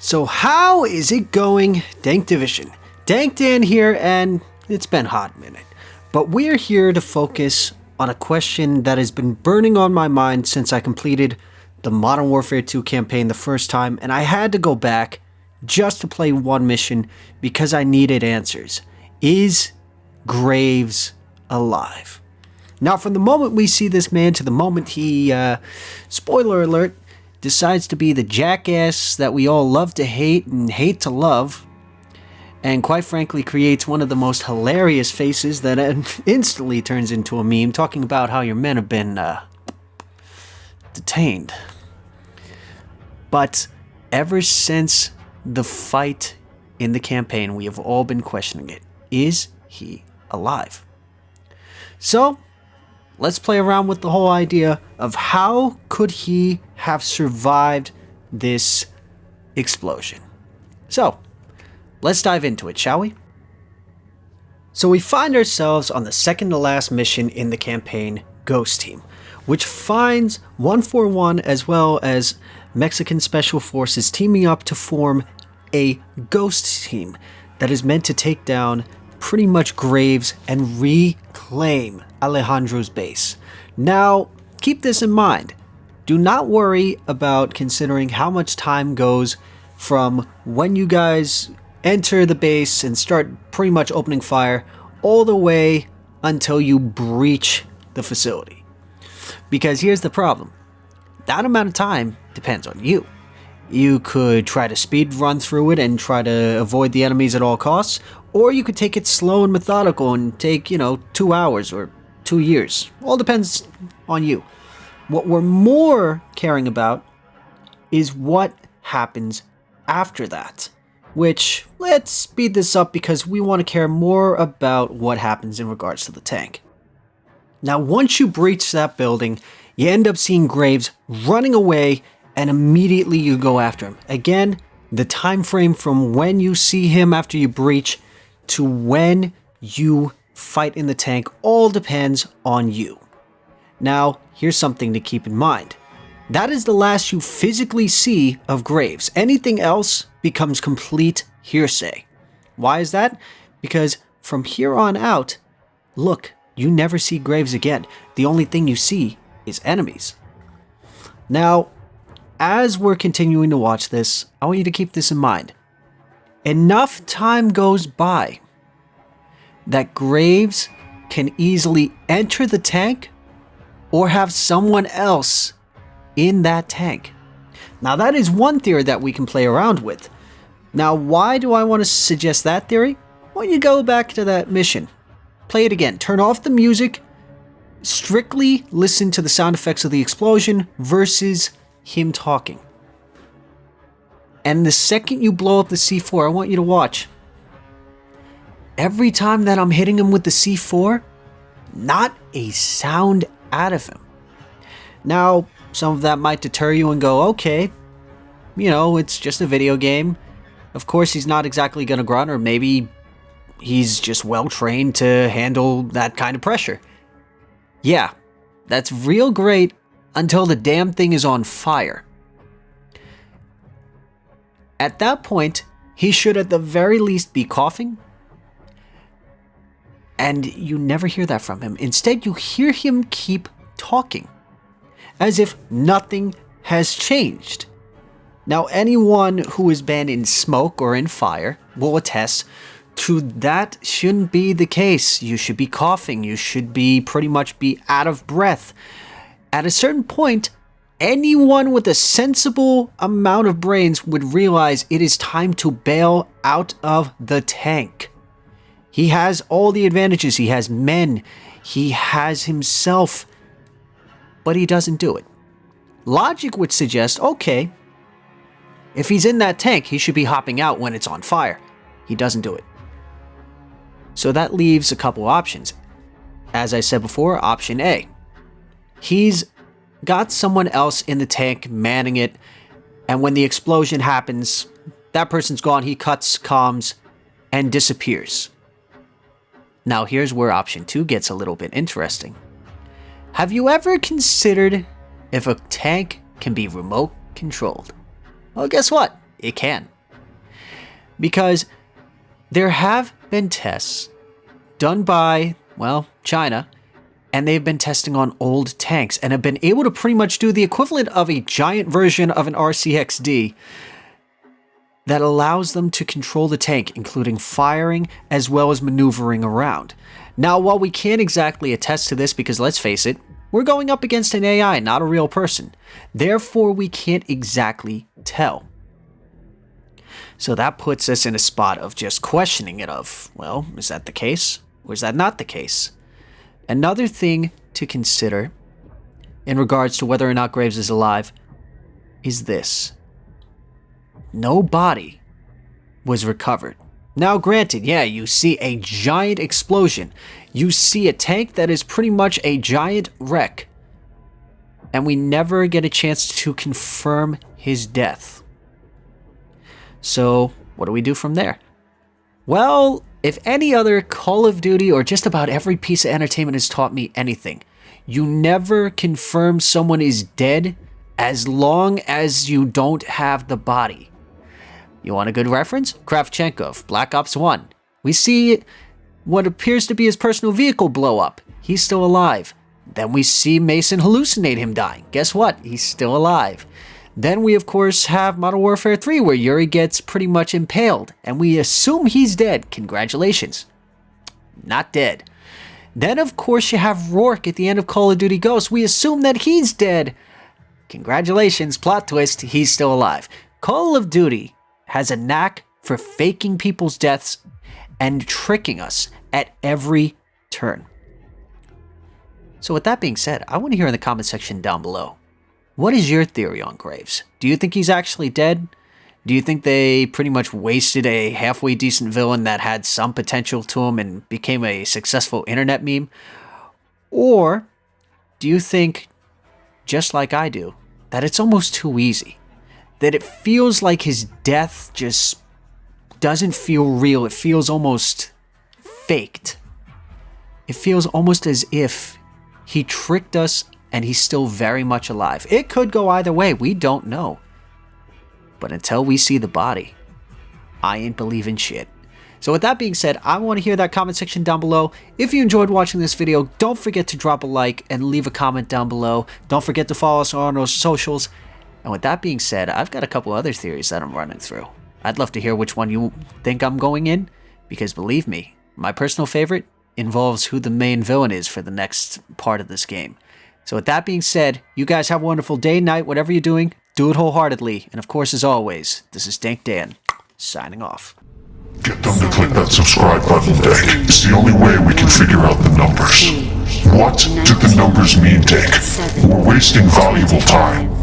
So how is it going, Dank Division? Dank Dan here, and it's been a hot minute. But we're here to focus on a question that has been burning on my mind since I completed the Modern Warfare 2 campaign the first time, and I had to go back just to play one mission because I needed answers. Is Graves alive? Now, from the moment we see this man to the moment he, spoiler alert, decides to be the jackass that we all love to hate and hate to love, and quite frankly creates one of the most hilarious faces that instantly turns into a meme, talking about how your men have been detained. But ever since the fight in the campaign, we have all been questioning it. Is he alive? So let's play around with the whole idea of how could he have survived this explosion. So, let's dive into it, shall we? So we find ourselves on the second to last mission in the campaign, Ghost Team, which finds 141 as well as Mexican Special Forces teaming up to form a ghost team that is meant to take down pretty much Graves and reclaim Alejandro's base. Now, keep this in mind. Do not worry about considering how much time goes from when you guys enter the base and start pretty much opening fire all the way until you breach the facility. Because here's the problem. That amount of time depends on you. You could try to speed run through it and try to avoid the enemies at all costs, or you could take it slow and methodical and take, 2 hours or 2 years. All depends on you. What we're more caring about is what happens after that, which, let's speed this up because we want to care more about what happens in regards to the tank. Now, once you breach that building, you end up seeing Graves running away, and immediately you go after him. Again, the time frame from when you see him after you breach to when you fight in the tank all depends on you. Now, here's something to keep in mind. That is the last you physically see of Graves. Anything else becomes complete hearsay. Why is that? Because from here on out, look, you never see Graves again. The only thing you see is enemies. Now, as we're continuing to watch this, I want you to keep this in mind. Enough time goes by that Graves can easily enter the tank or have someone else in that tank. Now, that is one theory that we can play around with. Now, why do I want to suggest that theory? Why don't you go back to that mission, play it again, turn off the music, strictly listen to the sound effects of the explosion versus him talking. And the second you blow up the C4, I want you to watch. Every time that I'm hitting him with the C4, not a sound out of him. Now, some of that might deter you and go, okay, it's just a video game. Of course, he's not exactly going to grunt, or maybe he's just well trained to handle that kind of pressure. Yeah, that's real great until the damn thing is on fire. At that point, he should at the very least be coughing, and you never hear that from him. Instead, you hear him keep talking, as if nothing has changed. Now, anyone who has been in smoke or in fire will attest to that shouldn't be the case. You should be coughing. You should be pretty much be out of breath. At a certain point, anyone with a sensible amount of brains would realize it is time to bail out of the tank. He has all the advantages. He has men. He has himself. But he doesn't do it. Logic would suggest, okay, if he's in that tank, he should be hopping out when it's on fire. He doesn't do it. So that leaves a couple options. As I said before, option A. He's got someone else in the tank manning it, and when the explosion happens, that person's gone, he cuts comms, and disappears. Now here's where option 2 gets a little bit interesting. Have you ever considered if a tank can be remote controlled? Well, guess what? It can. Because there have been tests done by, well, China, and they've been testing on old tanks and have been able to pretty much do the equivalent of a giant version of an RCXD that allows them to control the tank, including firing as well as maneuvering around. Now, while we can't exactly attest to this because, let's face it, we're going up against an AI, not a real person. Therefore, we can't exactly tell. So that puts us in a spot of just questioning it of, well, is that the case? Or is that not the case? Another thing to consider in regards to whether or not Graves is alive is this. No body was recovered. Now granted, yeah, you see a giant explosion. You see a tank that is pretty much a giant wreck. And we never get a chance to confirm his death. So, what do we do from there? Well, if any other Call of Duty or just about every piece of entertainment has taught me anything, you never confirm someone is dead as long as you don't have the body. You want a good reference? Kravchenko, Black Ops 1. We see what appears to be his personal vehicle blow up. He's still alive. Then we see Mason hallucinate him dying. Guess what? He's still alive. Then we, of course, have Modern Warfare 3, where Yuri gets pretty much impaled, and we assume he's dead. Congratulations. Not dead. Then, of course, you have Rourke at the end of Call of Duty Ghosts. We assume that he's dead. Congratulations, plot twist, he's still alive. Call of Duty has a knack for faking people's deaths and tricking us at every turn. So with that being said, I want to hear in the comment section down below, what is your theory on Graves? Do you think he's actually dead? Do you think they pretty much wasted a halfway decent villain that had some potential to him and became a successful internet meme? Or do you think, just like I do, that it's almost too easy? That it feels like his death just doesn't feel real. It feels almost faked. It feels almost as if he tricked us and he's still very much alive. It could go either way. We don't know. But until we see the body, I ain't believing shit. So with that being said, I want to hear that comment section down below. If you enjoyed watching this video, don't forget to drop a like and leave a comment down below. Don't forget to follow us on our socials. And with that being said, I've got a couple other theories that I'm running through. I'd love to hear which one you think I'm going in, because believe me, my personal favorite involves who the main villain is for the next part of this game. So with that being said, you guys have a wonderful day, night, whatever you're doing, do it wholeheartedly. And of course, as always, this is Dank Dan, signing off. Get them to click that subscribe button, Dank. It's the only way we can figure out the numbers. What do the numbers mean, Dank? We're wasting valuable time.